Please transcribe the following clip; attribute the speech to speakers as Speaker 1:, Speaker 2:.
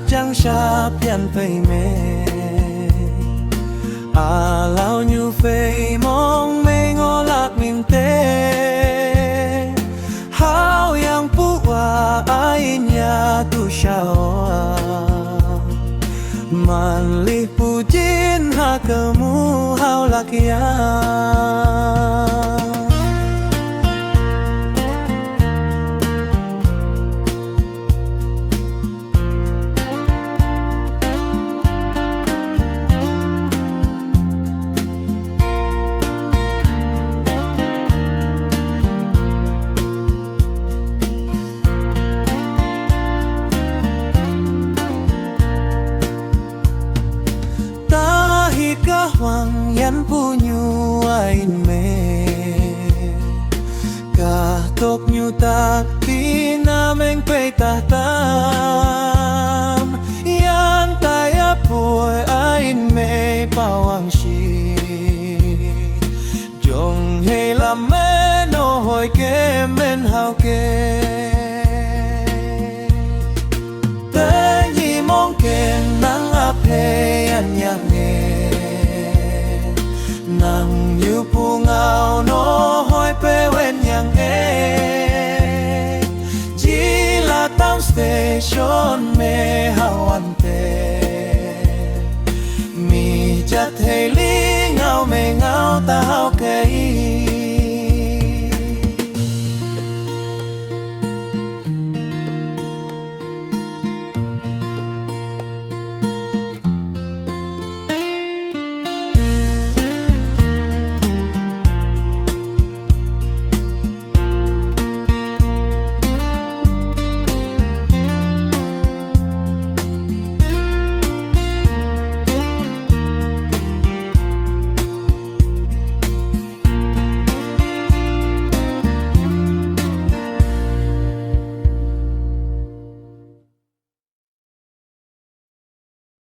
Speaker 1: chẳng xa pian phê mê à lao như phê mong mê ngó lạc mình tê hao yang pu wa ai nhà tu sao man li pu jin ha kamu hao lạc ya Hoàng yan pu nhu ain me ka tok nhu ta pi na meng pe ta tam yan ta ya pu ain me pa wang shi jong he la me no hoi ke men hao ke ta yi mong ke nang ap he yan yang nang như pu ngao nó hoi pe wen yang e chỉ là tam station me hawan te mi chặt hay lý ngao me ngao ta hao cây